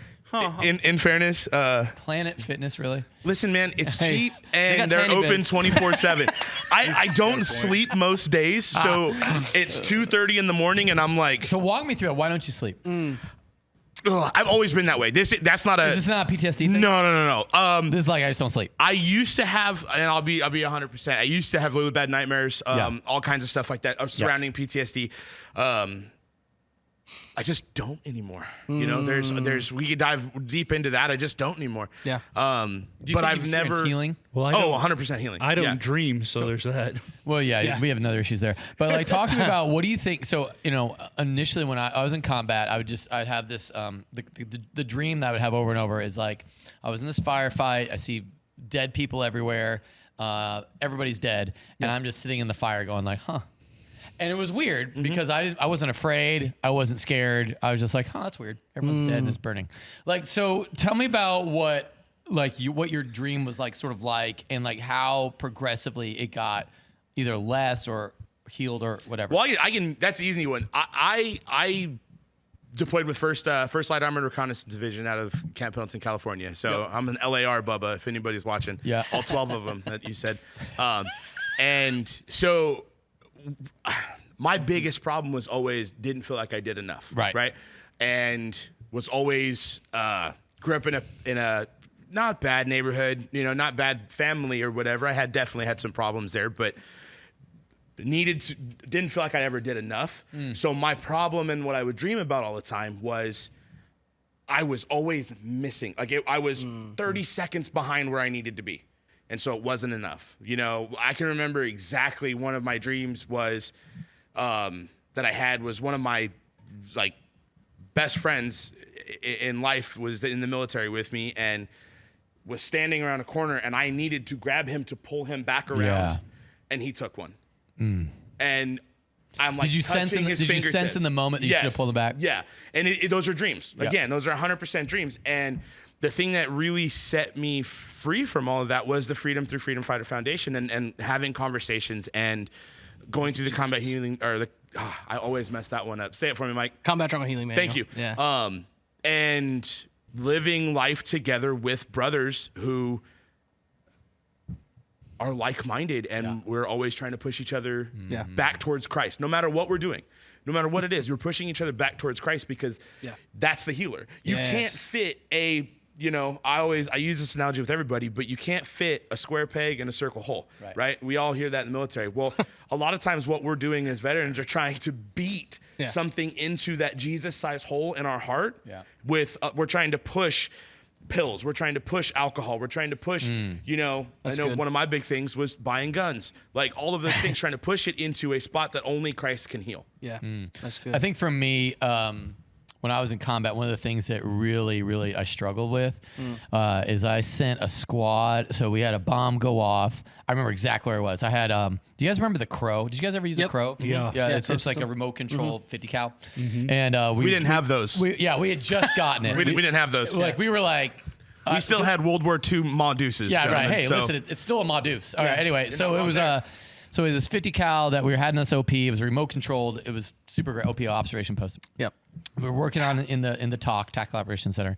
In fairness, Planet Fitness, really? listen, man, it's cheap and they're open 24/7. I don't sleep most days, so it's 2:30 in the morning, and I'm like, So walk me through it. Why don't you sleep? ugh, I've always been that way. That's not a. Is this not a PTSD thing? No. This is like, I just don't sleep. I used to have, and I'll be 100%. I used to have really bad nightmares, all kinds of stuff like that surrounding PTSD. I just don't anymore. You know, there's we could dive deep into that. I just don't anymore. Yeah. But I've never healing. well, 100% healing. I don't dream, so there's that. Well, yeah, we have another issues there. But like, talk to me about, what do you think? So, you know, initially when I was in combat, I'd have this the dream that I would have over and over is like, I was in this firefight. I see dead people everywhere. Everybody's dead, and I'm just sitting in the fire going like, huh. And it was weird because I wasn't afraid. I wasn't scared. I was just like, that's weird. Everyone's dead and it's burning. Like, so tell me about what your dream was like, sort of like, and like how progressively it got either less or healed or whatever. Well, I can. That's the easy one. I deployed with First Light Armored Reconnaissance Division out of Camp Pendleton, California. So I'm an LAR Bubba, if anybody's watching. Yeah. All 12 of them that you said. And so my biggest problem was always didn't feel like I did enough. Right. And was always grew up in a not bad neighborhood, you know, not bad family or whatever. I definitely had some problems there, but didn't feel like I ever did enough. So my problem and what I would dream about all the time was I was always missing. Like I was 30 seconds behind where I needed to be. And so it wasn't enough. You know, I can remember exactly one of my dreams was that I had was one of my like best friends in life was in the military with me and was standing around a corner, and I needed to grab him to pull him back around, and he took one. And I'm like, did you sense in the moment that you should have pulled him back? Yeah. And those are dreams. Again, those are 100% dreams. And the thing that really set me free from all of that was the Freedom Through Freedom Fighter Foundation and having conversations and going through the combat healing I always mess that one up. Say it for me, Mike. Combat trauma healing manual. Thank you. Yeah. And living life together with brothers who are like-minded, and we're always trying to push each other back towards Christ. No matter what we're doing, no matter what it is, we're pushing each other back towards Christ because that's the healer. You can't fit I use this analogy with everybody, but you can't fit a square peg in a circle hole, right? We all hear that in the military. Well, a lot of times what we're doing as veterans are trying to beat something into that Jesus-sized hole in our heart with, we're trying to push pills. We're trying to push alcohol. We're trying to push, I know one of my big things was buying guns. Like all of those things, trying to push it into a spot that only Christ can heal. Yeah, that's good. I think for me, when I was in combat, one of the things that really, really I struggled with is I sent a squad. So we had a bomb go off. I remember exactly where it was. I had, do you guys remember the Crow? Did you guys ever use a Crow? Yeah. It's like a remote control 50 cal. And we didn't have those. We had just gotten it. we didn't have those. Like we were like, we still had World War II Maudeuses. Yeah, gentlemen, right. Hey, listen, it's still a Maudeuse. All right. Anyway, so it was so it was this 50 cal that we had in this OP. It was remote controlled. It was super great. OP observation post. Yep. We were working on it in the Tactical Operations Center,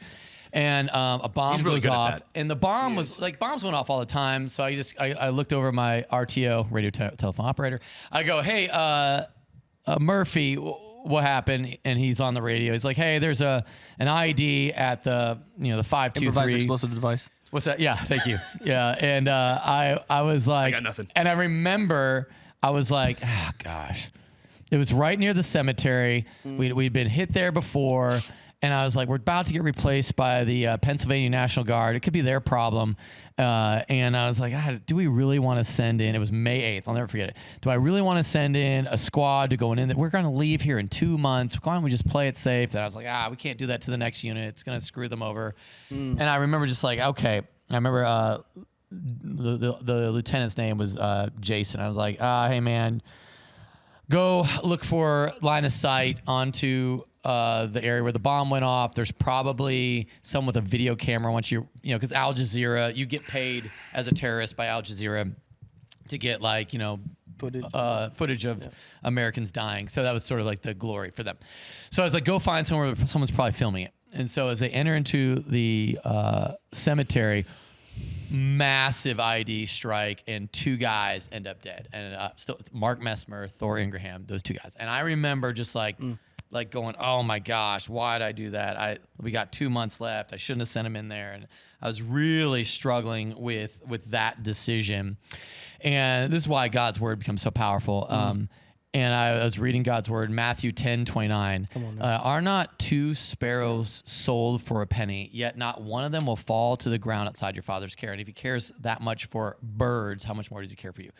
and a bomb really goes good at off. that. And the bomb was like bombs went off all the time. So I looked over my RTO, radio telephone operator. I go, hey, Murphy, what happened? And he's on the radio. He's like, hey, there's an IED at the the 523 Improvised explosive device. What's that? Yeah, thank you. Yeah, and I was like, I got nothing. And I remember I was like, oh gosh, it was right near the cemetery. We'd been hit there before, and I was like, we're about to get replaced by the Pennsylvania National Guard. It could be their problem. And I was like, do we really want to send in? It was May 8th. I'll never forget it. Do I really want to send in a squad to go in? We're going to leave here in 2 months. Why don't we just play it safe? And I was like, we can't do that to the next unit. It's going to screw them over. And I remember just like, okay. I remember the lieutenant's name was Jason. I was like, hey, man, go look for line of sight onto the area where the bomb went off. There's probably someone with a video camera once because Al Jazeera, you get paid as a terrorist by Al Jazeera to get footage of Americans dying. So that was sort of like the glory for them. So I was like, go find somewhere where someone's probably filming it. And so as they enter into the cemetery, massive ID strike, and 2 guys end up dead. And still Mark Messmer, Thor Ingraham, those 2 guys. And I remember just like going, oh my gosh, why did I do that? We got 2 months left. I shouldn't have sent him in there. And I was really struggling with that decision. And this is why God's word becomes so powerful. And I was reading God's word, Matthew 10:29. Are not 2 sparrows sold for a penny, yet not one of them will fall to the ground outside your Father's care. And if he cares that much for birds, how much more does he care for you?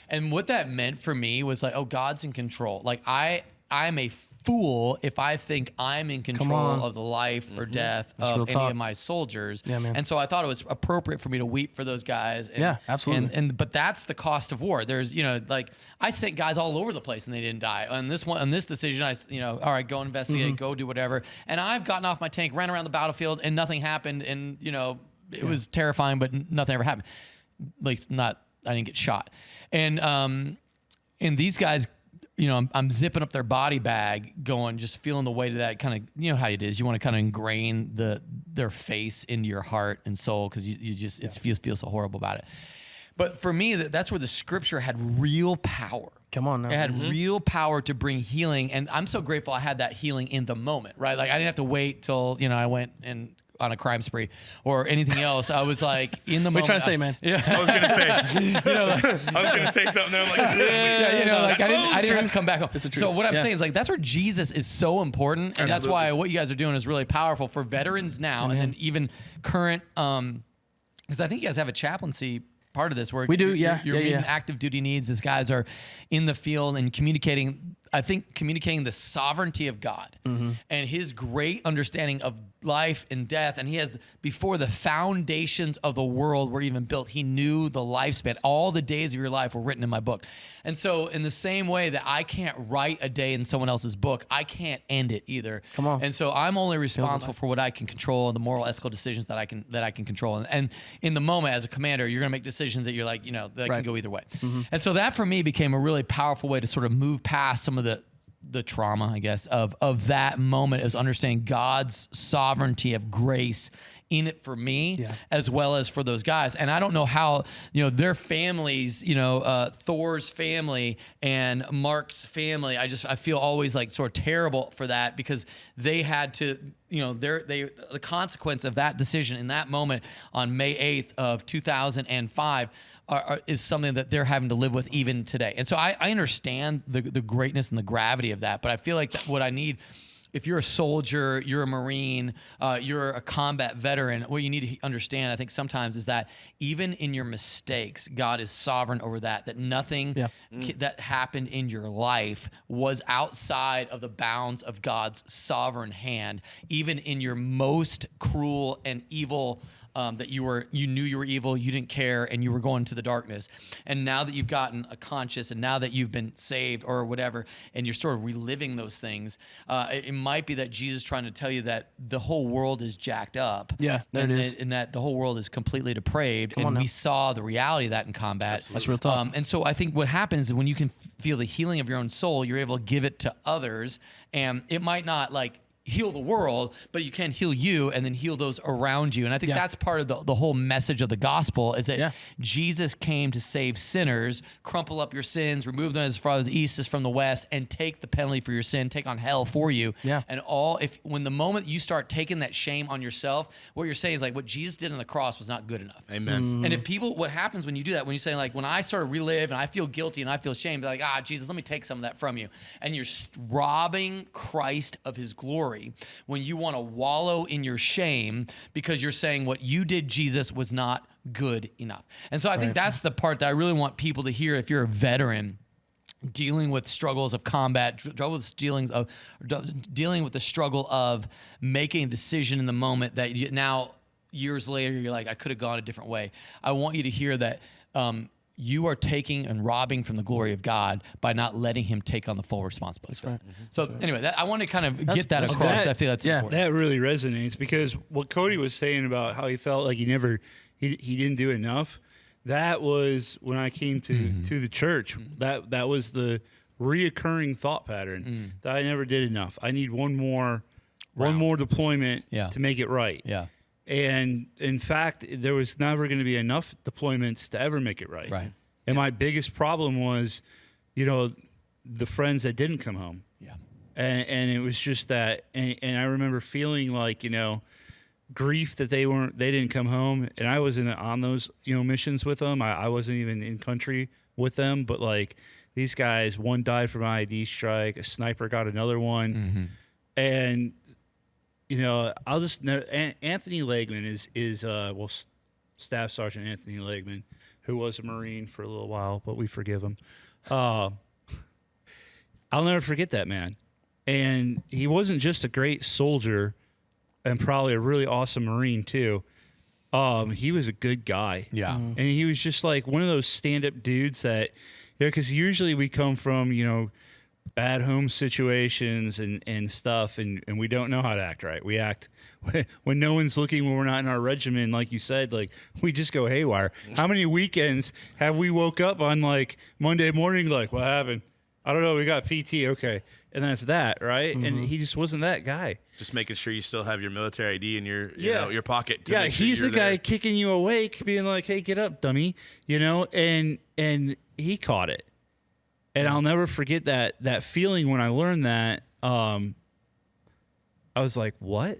And what that meant for me was like, oh, God's in control. Like I'm a fool if I think I'm in control of the life or death of any of my soldiers. Yeah, man. And so I thought it was appropriate for me to weep for those guys. And, yeah, absolutely. But that's the cost of war. There's, like I sent guys all over the place and they didn't die. On this decision, all right, go investigate, go do whatever. And I've gotten off my tank, ran around the battlefield, and nothing happened. And it was terrifying, but nothing ever happened. Like I didn't get shot. And these guys, I'm zipping up their body bag, just feeling the weight of that kind of, how it is. You want to kind of ingrain their face into your heart and soul because it feels so horrible about it. But for me, that's where the scripture had real power. Come on now. It had real power to bring healing. And I'm so grateful I had that healing in the moment, right? Like I didn't have to wait till, I went on a crime spree or anything else. I was like in the moment. What are you trying to say, man? Yeah. I was gonna say. I was gonna say something. There. I'm like, I didn't have to come back home. It's the truth. So what I'm saying is like that's where Jesus is so important, and that's why what you guys are doing is really powerful for veterans now, and then even current. Because I think you guys have a chaplaincy part of this where we do. You're meeting active duty needs as guys are in the field and communicating I think communicating the sovereignty of God and his great understanding of life and death. And he has, before the foundations of the world were even built, he knew the lifespan. All the days of your life were written in my book. And so in the same way that I can't write a day in someone else's book, I can't end it either. Come on. And so I'm only responsible for what I can control and the moral, ethical decisions that I can control. And in the moment as a commander, you're going to make decisions that you're like, that can go either way. And so that for me became a really powerful way to sort of move past some of the trauma, I guess, of that moment, is understanding God's sovereignty of grace in it for me, as well as for those guys. And I don't know how, their families, Thor's family and Mark's family, I feel always like sort of terrible for that, because they had to, the consequence of that decision in that moment on May 8th of 2005 is something that they're having to live with even today. And so I understand the greatness and the gravity of that, but I feel like what I need, if you're a soldier, you're a Marine, you're a combat veteran, what you need to understand, I think sometimes, is that even in your mistakes, God is sovereign over that nothing that happened in your life was outside of the bounds of God's sovereign hand. Even in your most cruel and evil, that you knew you were evil, you didn't care, and you were going to the darkness. And now that you've gotten a conscious, and now that you've been saved or whatever, and you're sort of reliving those things, it might be that Jesus is trying to tell you that the whole world is jacked up. Yeah, there it is. And that the whole world is completely depraved. And we saw the reality of that in combat. Absolutely. That's real talk. And so I think what happens is when you can feel the healing of your own soul, you're able to give it to others. And it might not heal the world, but you can heal you and then heal those around you. And I think that's part of the whole message of the gospel, is that Jesus came to save sinners, crumple up your sins, remove them as far as the east is from the west, and take the penalty for your sin, take on hell for you. Yeah. And when the moment you start taking that shame on yourself, what you're saying is like, what Jesus did on the cross was not good enough. Amen. And if what happens when you do that, when you say like, when I sort of relive and I feel guilty and I feel shame, like, Jesus, let me take some of that from you. And you're robbing Christ of his glory when you want to wallow in your shame because you're saying what you did, Jesus, was not good enough. And so I think that's the part that I really want people to hear. If you're a veteran dealing with struggles of combat, dealing with the struggle of making a decision in the moment that now years later you're like, I could have gone a different way. I want you to hear that you are taking and robbing from the glory of God by not letting him take on the full responsibility. That's right. So anyway, I want to kind of get that across. I feel that's important. That really resonates, because what Cody was saying about how he felt like he didn't do enough, that was when I came to the church. That was the reoccurring thought pattern, that I never did enough. I need one more deployment to make it right. Yeah. And in fact, there was never going to be enough deployments to ever make it right. Right. And my biggest problem was, the friends that didn't come home. Yeah. And it was just that, and I remember feeling like, grief that they didn't come home, and I wasn't on those, missions with them. I wasn't even in country with them, but like these guys, one died from an ID strike, a sniper got another one. And I'll just know Anthony Legman is Staff Sergeant Anthony Legman, who was a Marine for a little while, but we forgive him. I'll never forget that man. And he wasn't just a great soldier and probably a really awesome Marine too. He was a good guy. Yeah. And he was just like one of those stand-up dudes that, because usually we come from, bad home situations and stuff, and we don't know how to act right. We act when no one's looking, when we're not in our regimen, like you said, like we just go haywire. How many weekends have we woke up on like Monday morning like, what happened? I don't know, we got PT, okay. And that's that, right? And he just wasn't that guy. Just making sure you still have your military ID in your pocket. Yeah, he's the guy kicking you awake, being like, hey, get up, dummy. And he caught it. And I'll never forget that feeling when I learned that. I was like, what?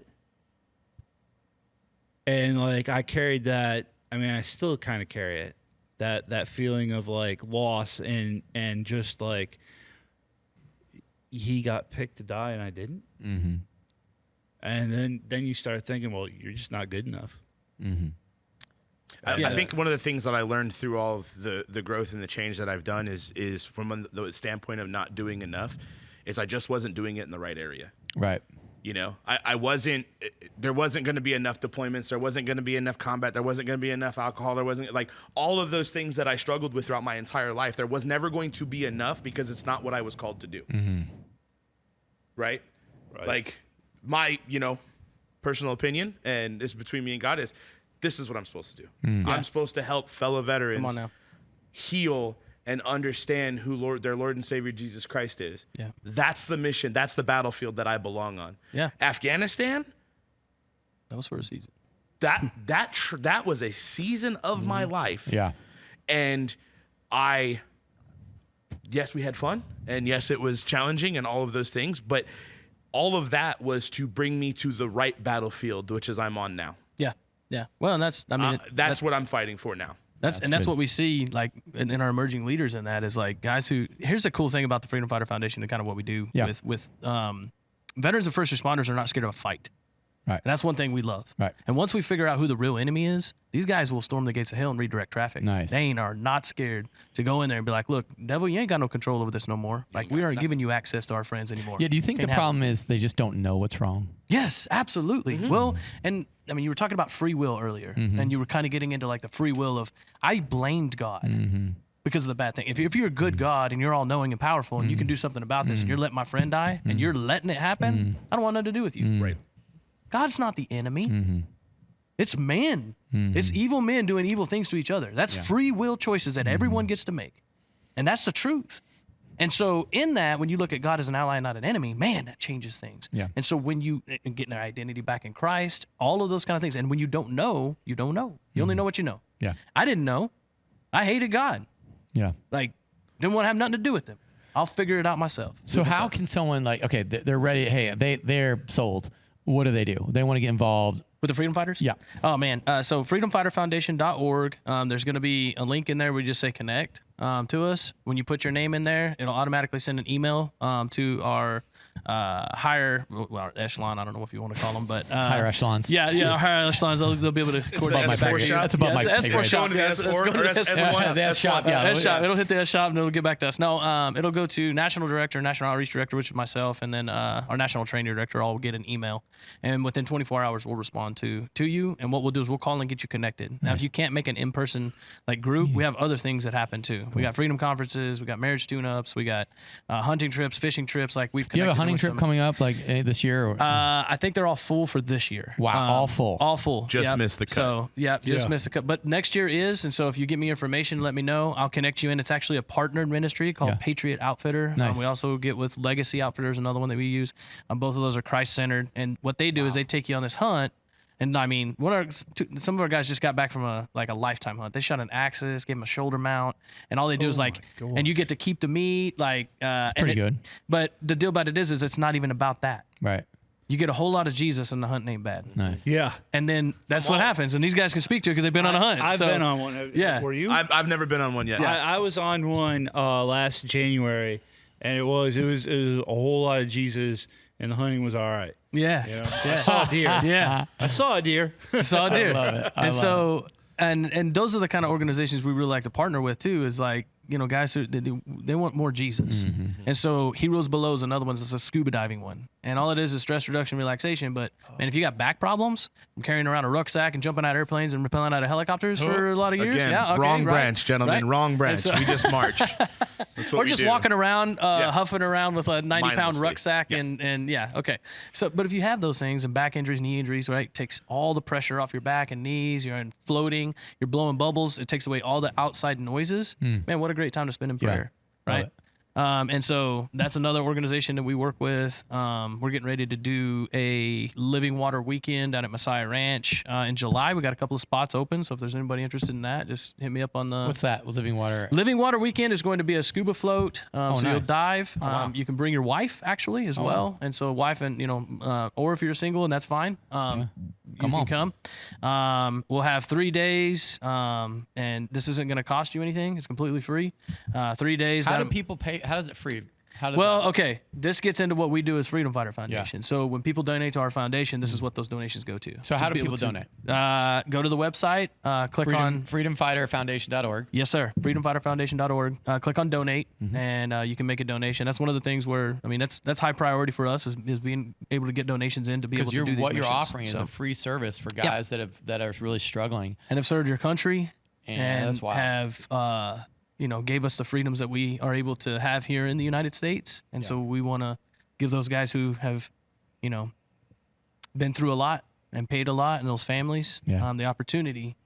And like I carried that. I mean, I still kind of carry it. That feeling of like loss and just like he got picked to die and I didn't. And then you start thinking, well, you're just not good enough. I think one of the things that I learned through all of the growth and the change that I've done is from the standpoint of not doing enough, is I just wasn't doing it in the right area. Right. You know, there wasn't going to be enough deployments. There wasn't going to be enough combat. There wasn't going to be enough alcohol. There wasn't, like, all of those things that I struggled with throughout my entire life. There was never going to be enough because it's not what I was called to do. Mm-hmm. Right? Like, my, personal opinion, and this is between me and God, is this is what I'm supposed to do. I'm supposed to help fellow veterans heal and understand who their Lord and Savior Jesus Christ is. Yeah. That's the mission. That's the battlefield that I belong on. Yeah. Afghanistan, that was for a season. That was a season of my life. Yeah. And yes, we had fun, and yes, it was challenging and all of those things, but all of that was to bring me to the right battlefield, which is I'm on now. Yeah. Yeah. Well, and that's what I'm fighting for now. That's what we see, like, in our emerging leaders in that is, like, guys who, here's the cool thing about the Freedom Fighter Foundation and kind of what we do with veterans and first responders are not scared of a fight. Right. And that's one thing we love. Right. And once we figure out who the real enemy is, these guys will storm the gates of hell and redirect traffic. Nice. They are not scared to go in there and be like, look, devil, you ain't got no control over this no more. Like, we aren't giving you access to our friends anymore. Yeah. Do you think the problem is they just don't know what's wrong? Yes, absolutely. Well, and I mean, you were talking about free will earlier, and you were kind of getting into, like, the free will of, I blamed God because of the bad thing. If you're a good God and you're all knowing and powerful and you can do something about this and you're letting my friend die and you're letting it happen, I don't want nothing to do with you. Right. God's not the enemy. It's man. It's evil men doing evil things to each other. That's free will choices that everyone gets to make. And that's the truth. And so in that, when you look at God as an ally and not an enemy, man, that changes things. Yeah. And so when you get their identity back in Christ, all of those kind of things. And when you don't know, you don't know. You only know what you know. Yeah. I didn't know. I hated God. Yeah. Like, didn't want to have nothing to do with him. I'll figure it out myself. So how can someone, like, okay, they're ready. Hey, they're sold. What do? They want to get involved. With the Freedom Fighters? Yeah. Oh, man. So freedomfighterfoundation.org. There's going to be a link in there where you just say connect to us. When you put your name in there, it'll automatically send an email to our higher echelon. I don't know if you want to call them, but higher echelons. Yeah, our higher echelons. They'll be able to coordinate. That's above my pay grade. S4 shop. S shop. Yeah. S shop. It'll hit the S shop and it'll get back to us. No, it'll go to national director, national outreach director, which is myself, and then our national training director. All will get an email, and within 24 hours we'll respond to you. And what we'll do is we'll call and get you connected. Now, if you can't make an in-person like group, we have other things that happen too. Cool. We got freedom conferences, we got marriage tune-ups, we got hunting trips, fishing trips. Like we've. Do you have a hunting trip coming up like this year? Or? I think they're all full for this year. Wow, all full. All full. Just missed the cut. So missed the cut. But next year is, and so if you get me information, let me know. I'll connect you in. It's actually a partnered ministry called Patriot Outfitter. Nice. We also get with Legacy Outfitters, another one that we use. Both of those are Christ-centered, and what they do is they take you on this hunt. And I mean, some of our guys just got back from a lifetime hunt. They shot an Axis, gave them a shoulder mount, and all they do is and you get to keep the meat, it's pretty good. But the deal about it is it's not even about that. Right. You get a whole lot of Jesus, and the hunt ain't bad. Nice. Yeah. And then that's what happens, and these guys can speak to it because they've been on a hunt. I've been on one. Yeah. Were you? I've never been on one yet. I was on one last January, and it was a whole lot of Jesus, and the hunting was all right. Yeah. You know? I saw a deer. Yeah. I saw a deer. Saw a deer. I love it. And so, and those are the kind of organizations we really like to partner with too. Is like, guys who they want more Jesus. And so Heroes Below is another one. It's a scuba diving one, and all it is stress reduction, relaxation. But man, if you got back problems, from carrying around a rucksack and jumping out of airplanes and rappelling out of helicopters for a lot of years, Again, wrong branch, gentlemen. Wrong branch. We just march. That's what or we just do. walking around, huffing around with a 90-pound Mindlessly. rucksack and okay. So, but if you have those things and back injuries, knee injuries, right, it takes all the pressure off your back and knees. You're floating. You're blowing bubbles. It takes away all the outside noises. Man, what a great time to spend in prayer, right? And so that's another organization that we work with. We're getting ready to do a Living Water weekend down at Messiah Ranch in July. We got a couple of spots open, so if there's anybody interested in that, just hit me up on the. What's that? Living Water. Living Water weekend is going to be a scuba float. So nice. you'll dive. wow. You can bring your wife actually as well, wow. and so wife and or if you're single and that's fine. Come you on. can come. We'll have 3 days, and this isn't going to cost you anything. It's completely free. 3 days. How down- do people pay? How does it free? Okay. This gets into what we do as Freedom Fighter Foundation. So when people donate to our foundation, this is what those donations go to. So how do people donate? Go to the website, click on freedomfighterfoundation.org. Yes, sir. freedomfighterfoundation.org. Click on donate, and you can make a donation. That's one of the things where, I mean, that's high priority for us is being able to get donations in to be able to do these what missions. you're offering is a free service for guys that are really struggling and have served your country and that's why. Have gave us the freedoms that we are able to have here in the United States. And so we want to give those guys who have, been through a lot and paid a lot, and those families the opportunity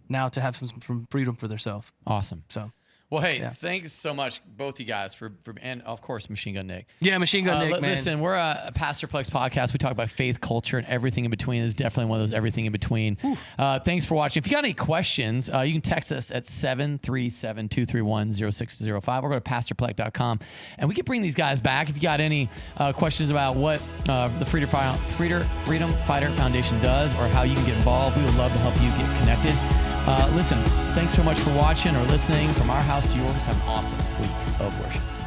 now to have some freedom for themselves. Awesome. So. Well, hey, thanks so much, both you guys, for and of course, Machine Gun Nick. Yeah, Machine Gun Nick, man. Listen, we're a Pastor Plek's podcast. We talk about faith, culture, and everything in between. This is definitely one of those everything in between. Thanks for watching. If you got any questions, you can text us at 737-231-0605 or go to pastorplek.com. And we can bring these guys back. If you got any questions about what the Freedom Fighter Foundation does or how you can get involved, we would love to help you get connected. Listen, thanks so much for watching or listening. From our house to yours, have an awesome week of worship.